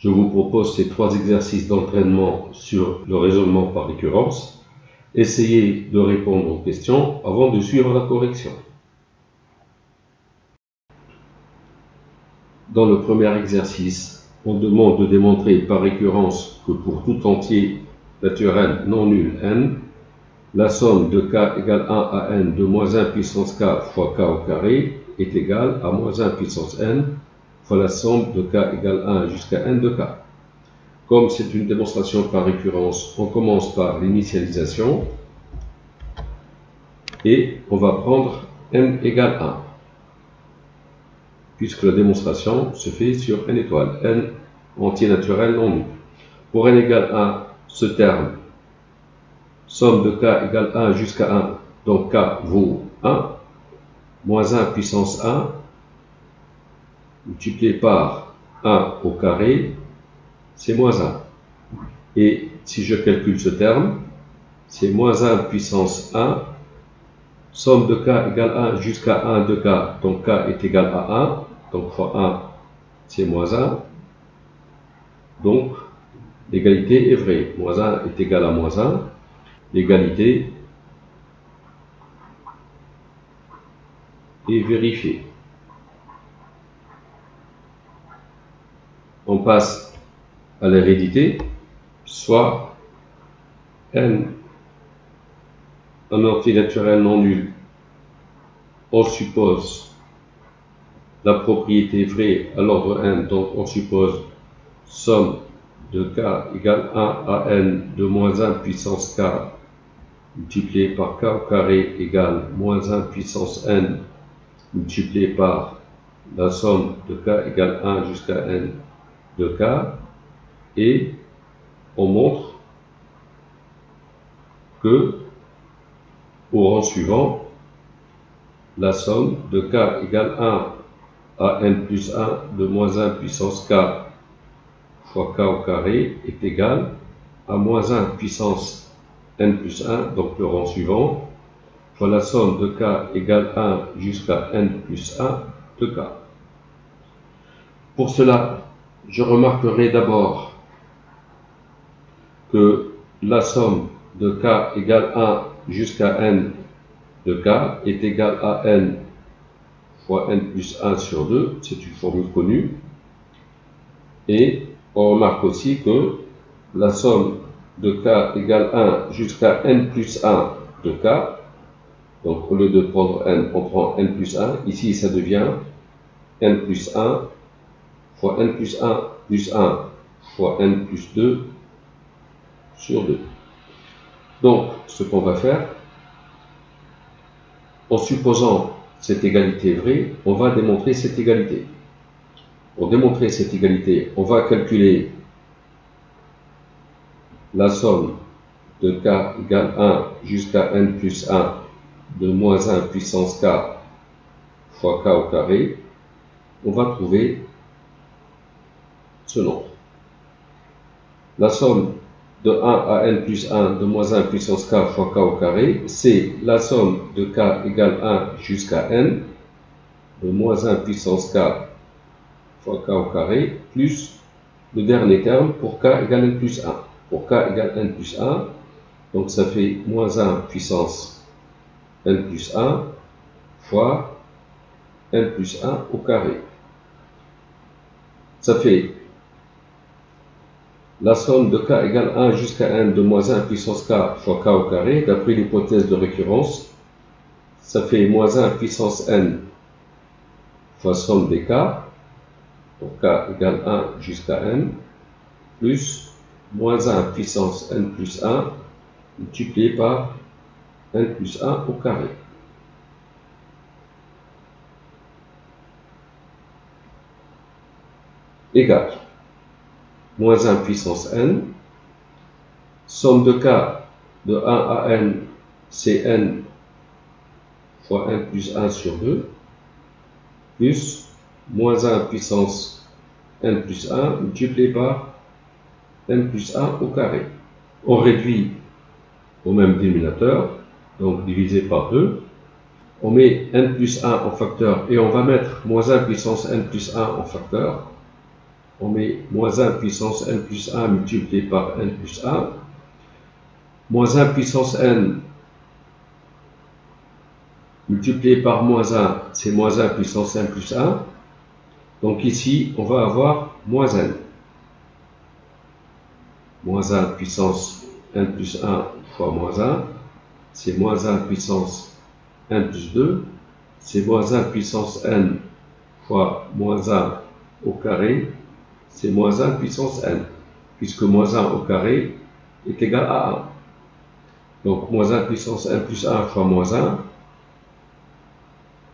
Je vous propose ces 3 exercices d'entraînement sur le raisonnement par récurrence. Essayez de répondre aux questions avant de suivre la correction. Dans le premier exercice, on demande de démontrer par récurrence que pour tout entier naturel non nul n, la somme de k égale 1 à n de moins 1 puissance k fois k au carré est égale à moins 1 puissance n fois la somme de k égale 1 jusqu'à n de k. Comme c'est une démonstration par récurrence, on commence par l'initialisation et on va prendre n égale 1, puisque la démonstration se fait sur n étoile, n entier naturel non nul. Pour n égale 1, ce terme, somme de k égale 1 jusqu'à 1, donc k vaut 1, moins 1 puissance 1, multiplié par 1 au carré, c'est moins 1. Et si je calcule ce terme, c'est moins 1 puissance 1, somme de k égale 1 jusqu'à 1 de k, donc k est égal à 1, donc fois 1, c'est moins 1. Donc, l'égalité est vraie. Moins 1 est égal à moins 1. L'égalité est vérifiée. On passe à l'hérédité, soit n un entier naturel non nul. On suppose la propriété vraie à l'ordre n, donc on suppose somme de k égale 1 à n de moins 1 puissance k multiplié par k au carré égale moins 1 puissance n multiplié par la somme de k égale 1 jusqu'à n de k, et on montre que au rang suivant, la somme de k égale 1 à n plus 1 de moins 1 puissance k fois k au carré est égale à moins 1 puissance n plus 1, donc le rang suivant, fois la somme de k égale 1 jusqu'à n plus 1 de k. Pour cela, je remarquerai d'abord que la somme de k égale 1 jusqu'à n de k est égale à n fois n plus 1 sur 2, c'est une formule connue. Et on remarque aussi que la somme de k égale 1 jusqu'à n plus 1 de k, donc au lieu de prendre n, on prend n plus 1, ici ça devient n plus 1 fois n plus 1 plus 1 fois n plus 2 sur 2. Donc ce qu'on va faire, en supposant cette égalité vraie, on va démontrer cette égalité. Pour démontrer cette égalité, on va calculer la somme de k égale 1 jusqu'à n plus 1 de moins 1 puissance k fois k au carré. On va trouver ce nombre. La somme de 1 à n plus 1 de moins 1 puissance k fois k au carré, c'est la somme de k égale 1 jusqu'à n de moins 1 puissance k fois k au carré, plus le dernier terme pour k égale n plus 1. Pour k égale n plus 1, donc ça fait moins 1 puissance n plus 1 fois n plus 1 au carré. Ça fait la somme de k égale 1 jusqu'à n de moins 1 puissance k fois k au carré, d'après l'hypothèse de récurrence, ça fait moins 1 puissance n fois somme des k, donc k égale 1 jusqu'à n, plus moins 1 puissance n plus 1 multiplié par n plus 1 au carré. Égale moins 1 puissance n, somme de k de 1 à n, c'est n fois n plus 1 sur 2, plus moins 1 puissance n plus 1 multiplié par n plus 1 au carré. On réduit au même dénominateur, donc divisé par 2. On met n plus 1 en facteur et on va mettre moins 1 puissance n plus 1 en facteur. on met moins 1 puissance n plus 1 multiplié par n plus 1. Moins 1 puissance n multiplié par moins 1, c'est moins 1 puissance n plus 1. Donc ici, on va avoir moins n. Moins 1 puissance n plus 1 fois moins 1, c'est moins 1 puissance n plus 2, c'est moins 1 puissance n fois moins 1 au carré, c'est moins 1 puissance n, puisque moins 1 au carré est égal à 1. Donc moins 1 puissance n plus 1 fois moins 1,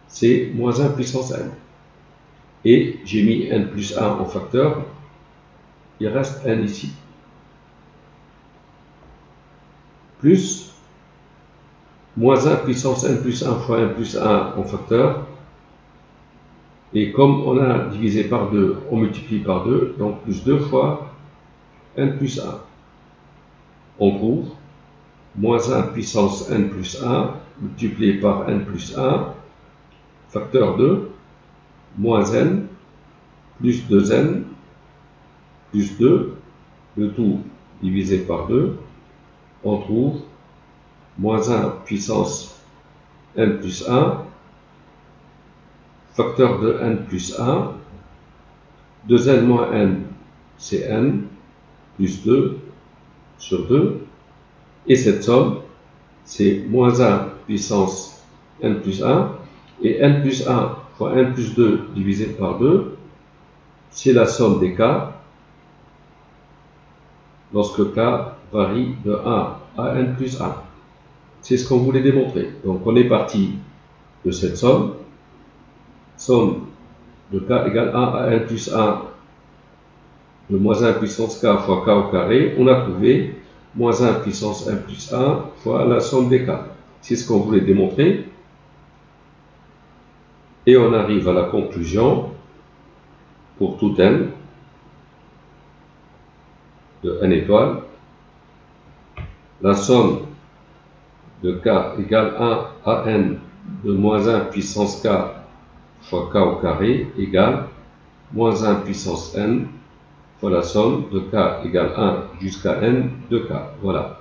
c'est moins 1 puissance n. Et j'ai mis n plus 1 en facteur, il reste n ici. Plus moins 1 puissance n plus 1 fois n plus 1 en facteur. Et comme on a divisé par 2, on multiplie par 2, donc plus 2 fois n plus 1. On trouve moins 1 puissance n plus 1 multiplié par n plus 1, facteur 2, moins n, plus 2n, plus 2, le tout divisé par 2, on trouve moins 1 puissance n plus 1, facteur de n plus 1, 2n moins n, c'est n, plus 2 sur 2, et cette somme, c'est moins 1 puissance n plus 1, et n plus 1 fois n plus 2 divisé par 2, c'est la somme des cas, lorsque k varie de 1 à n plus 1. C'est ce qu'on voulait démontrer. Donc on est parti de cette somme, somme de k égale 1 à n plus 1 de moins 1 puissance k fois k au carré, on a trouvé moins 1 puissance n plus 1 fois la somme des k. C'est ce qu'on voulait démontrer. Et on arrive à la conclusion, pour tout n, de n étoiles, la somme de k égale 1 à n de moins 1 puissance k fois k au carré égale moins 1 puissance n fois la somme de k égale 1 jusqu'à n de k. Voilà.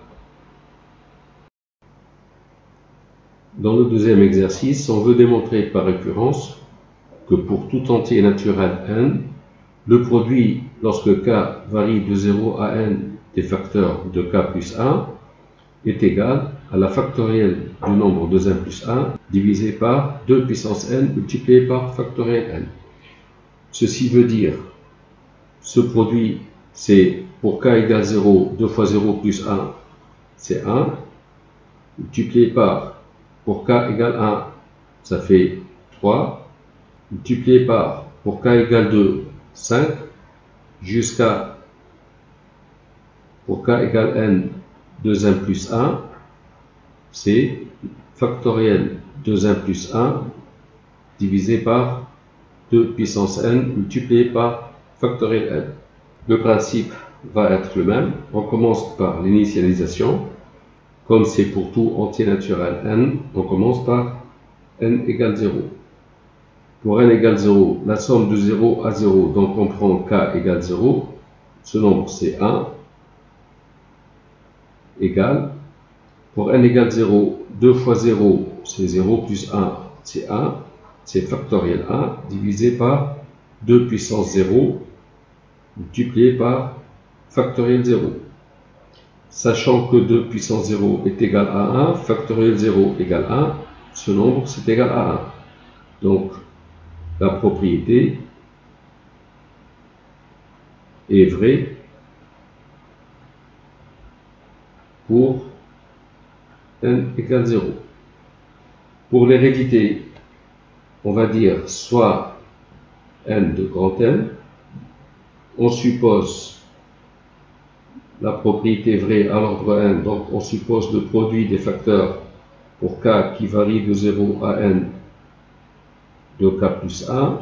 Dans le deuxième exercice, on veut démontrer par récurrence que pour tout entier naturel n, le produit lorsque k varie de 0 à n des facteurs de k plus 1 est égal à la factorielle du nombre 2n plus 1 divisé par 2 puissance n multiplié par factorielle n. Ceci veut dire, ce produit, c'est pour k égale 0, 2 fois 0 plus 1, c'est 1, multiplié par, pour k égale 1, ça fait 3, multiplié par, pour k égale 2, 5, jusqu'à, pour k égale n, 2n plus 1, c'est factoriel 2n plus 1 divisé par 2 puissance n multiplié par factoriel n. Le principe va être le même. On commence par l'initialisation. Comme c'est pour tout entier naturel n, on commence par n égale 0. Pour n égale 0, la somme de 0 à 0, donc on prend k égale 0. Ce nombre c'est 1 égale. Pour n égale 0, 2 fois 0, c'est 0 plus 1, c'est 1. C'est factoriel 1 divisé par 2 puissance 0 multiplié par factoriel 0. Sachant que 2 puissance 0 est égal à 1, factoriel 0 égale 1, ce nombre c'est égal à 1. Donc la propriété est vraie pour n égale 0. Pour l'hérédité, on va dire soit n de grand N, on suppose la propriété vraie à l'ordre n, donc on suppose le produit des facteurs pour k qui varie de 0 à n de k plus 1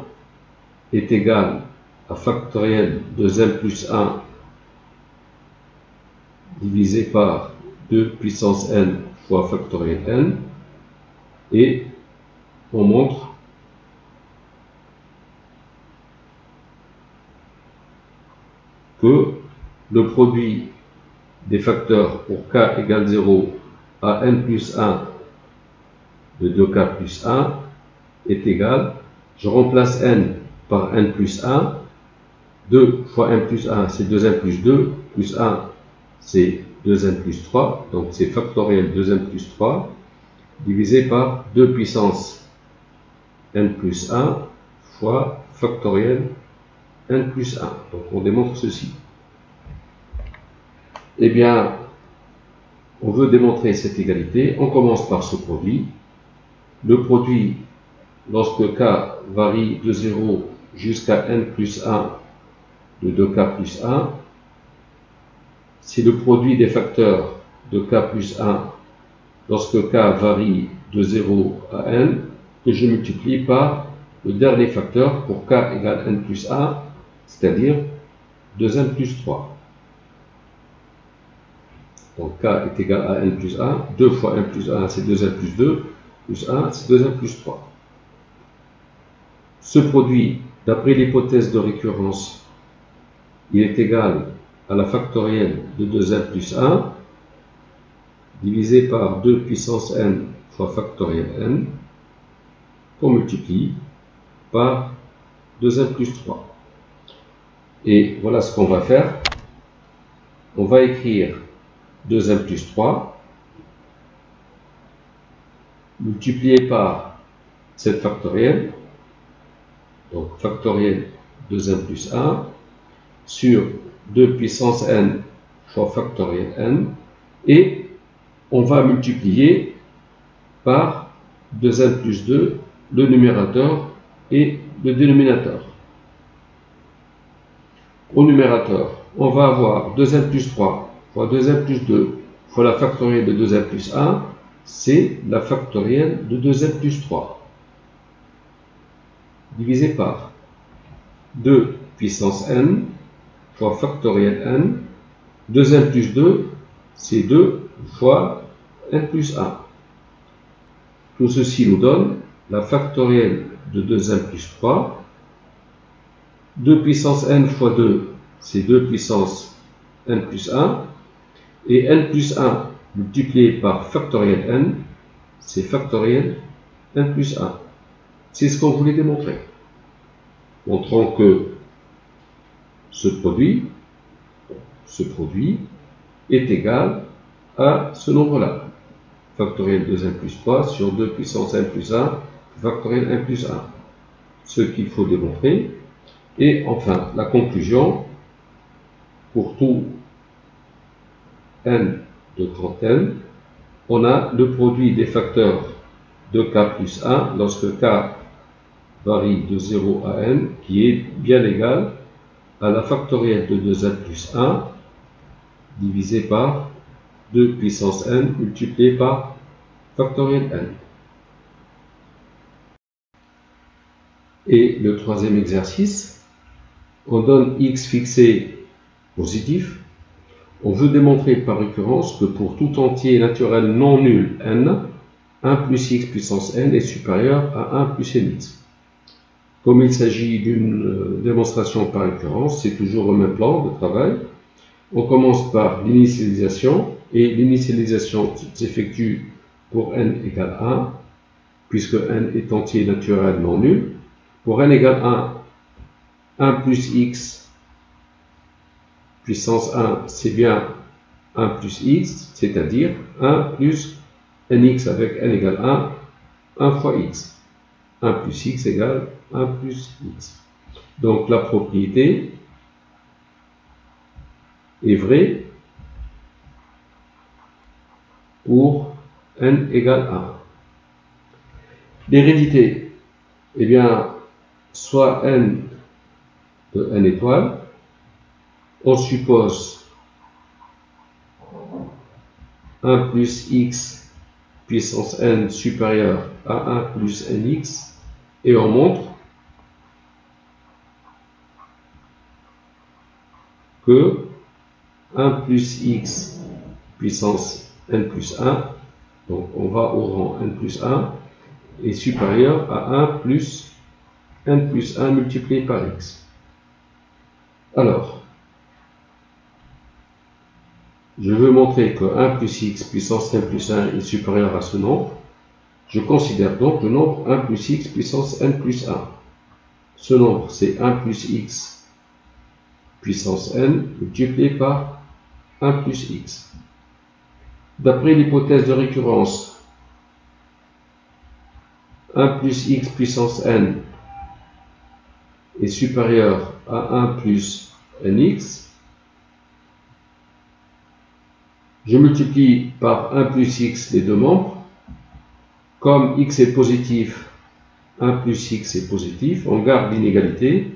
est égal à factoriel de n plus 1 divisé par 2 puissance n fois factoriel n, et on montre que le produit des facteurs pour k égale 0 à n plus 1 de 2k plus 1 est égal, je remplace n par n plus 1, 2 fois n plus 1 c'est 2n plus 2, plus 1 c'est 2n plus 3, donc c'est factoriel 2n plus 3, divisé par 2 puissance n plus 1 fois factoriel n plus 1. Donc on démontre ceci. Eh bien, on veut démontrer cette égalité. On commence par ce produit. Le produit, lorsque k varie de 0 jusqu'à n plus 1 de 2k plus 1, c'est le produit des facteurs de k plus 1 lorsque k varie de 0 à n que je multiplie par le dernier facteur pour k égale n plus 1, c'est-à-dire 2n plus 3. Donc k est égal à n plus 1, 2 fois n plus 1 c'est 2n plus 2, plus 1 c'est 2n plus 3. Ce produit, d'après l'hypothèse de récurrence, il est égal à la factorielle de 2n plus 1, divisé par 2 puissance n fois factorielle n, qu'on multiplie par 2n plus 3. Et voilà ce qu'on va faire. On va écrire 2n plus 3, multiplié par cette factorielle, donc factorielle 2n plus 1, sur 2 puissance n fois factorielle n, et on va multiplier par 2n plus 2 le numérateur et le dénominateur. Au numérateur, on va avoir 2n plus 3 fois 2n plus 2 fois la factorielle de 2n plus 1, c'est la factorielle de 2n plus 3, divisé par 2 puissance n fois factorielle n, 2n plus 2, c'est 2 fois n plus 1. Tout ceci nous donne la factorielle de 2n plus 3, 2 puissance n fois 2, c'est 2 puissance n plus 1, et n plus 1 multiplié par factoriel n, c'est factoriel n plus 1. C'est ce qu'on voulait démontrer, montrant que ce produit est égal à ce nombre-là, factoriel 2n plus 3 sur 2 puissance n plus 1, factoriel n plus 1. Ce qu'il faut démontrer. Et enfin, la conclusion, pour tout n de grand n, on a le produit des facteurs de k plus 1 lorsque k varie de 0 à n, qui est bien égal à la factorielle de 2n plus 1 divisé par 2 puissance n multiplié par factoriel n. Et le troisième exercice, on donne x fixé positif. On veut démontrer par récurrence que pour tout entier naturel non nul n, 1 plus x puissance n est supérieur à 1 plus nx. Comme il s'agit d'une démonstration par récurrence, c'est toujours le même plan de travail. On commence par l'initialisation, et l'initialisation s'effectue pour n égale 1, puisque n est entier naturel non nul. Pour n égale 1 plus x puissance 1, c'est bien 1 plus x, c'est-à-dire 1 plus nx avec n égale 1 fois x. 1 plus x égale 1 plus x. Donc la propriété est vraie pour n égale 1. L'hérédité, eh bien, soit n de n étoile, on suppose 1 plus x puissance n supérieur à 1 plus nx, et on montre que 1 plus x puissance n plus 1, donc on va au rang n plus 1, est supérieur à 1 plus n plus 1 multiplié par x. Alors, je veux montrer que 1 plus x puissance n plus 1 est supérieur à ce nombre. Je considère donc le nombre 1 plus x puissance n plus 1. Ce nombre, c'est 1 plus x puissance n multiplié par 1 plus x. D'après l'hypothèse de récurrence, 1 plus x puissance n est supérieur à 1 plus nx. Je multiplie par 1 plus x les deux membres. Comme x est positif, 1 plus x est positif, on garde l'inégalité.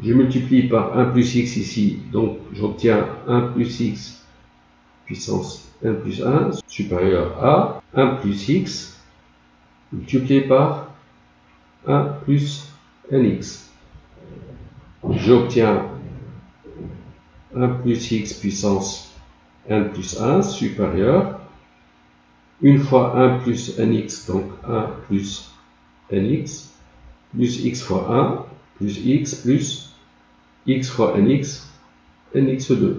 Je multiplie par 1 plus x ici, donc j'obtiens 1 plus x puissance n plus 1 supérieur à 1 plus x multiplié par 1 plus nx. J'obtiens 1 plus x puissance n plus 1 supérieur, une fois 1 plus nx, donc 1 plus nx, plus x fois 1, plus x fois nx, nx2.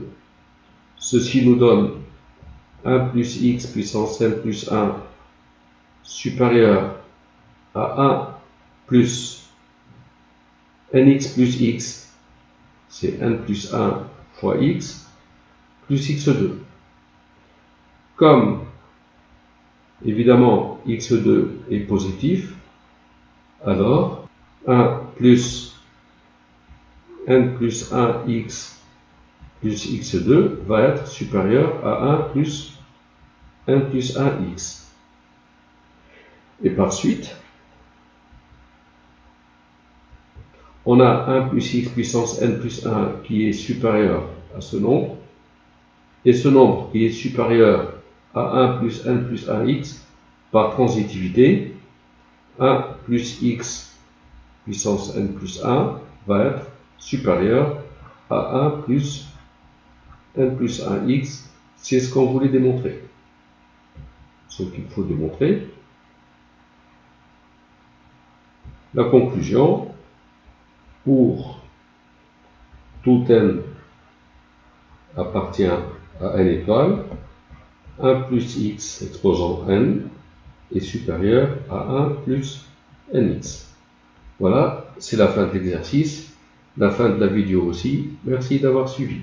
Ceci nous donne 1 plus x puissance n plus 1 supérieur à 1 plus nx plus x, c'est n plus 1 fois x, plus x2. Comme évidemment x2 est positif, alors 1 plus n plus 1x plus x2 va être supérieur à 1 plus n plus 1x. Et par suite, on a 1 plus x puissance n plus 1 qui est supérieur à ce nombre, et ce nombre qui est supérieur à 1 plus n plus 1x, par transitivité, 1 plus x puissance n plus 1 va être supérieur à 1 plus n plus 1x. C'est ce qu'on voulait démontrer. Ce qu'il faut démontrer. La conclusion, pour tout n appartient à n étoile, 1 plus x exposant n est supérieur à 1 plus nx. Voilà, c'est la fin de l'exercice, la fin de la vidéo aussi. Merci d'avoir suivi.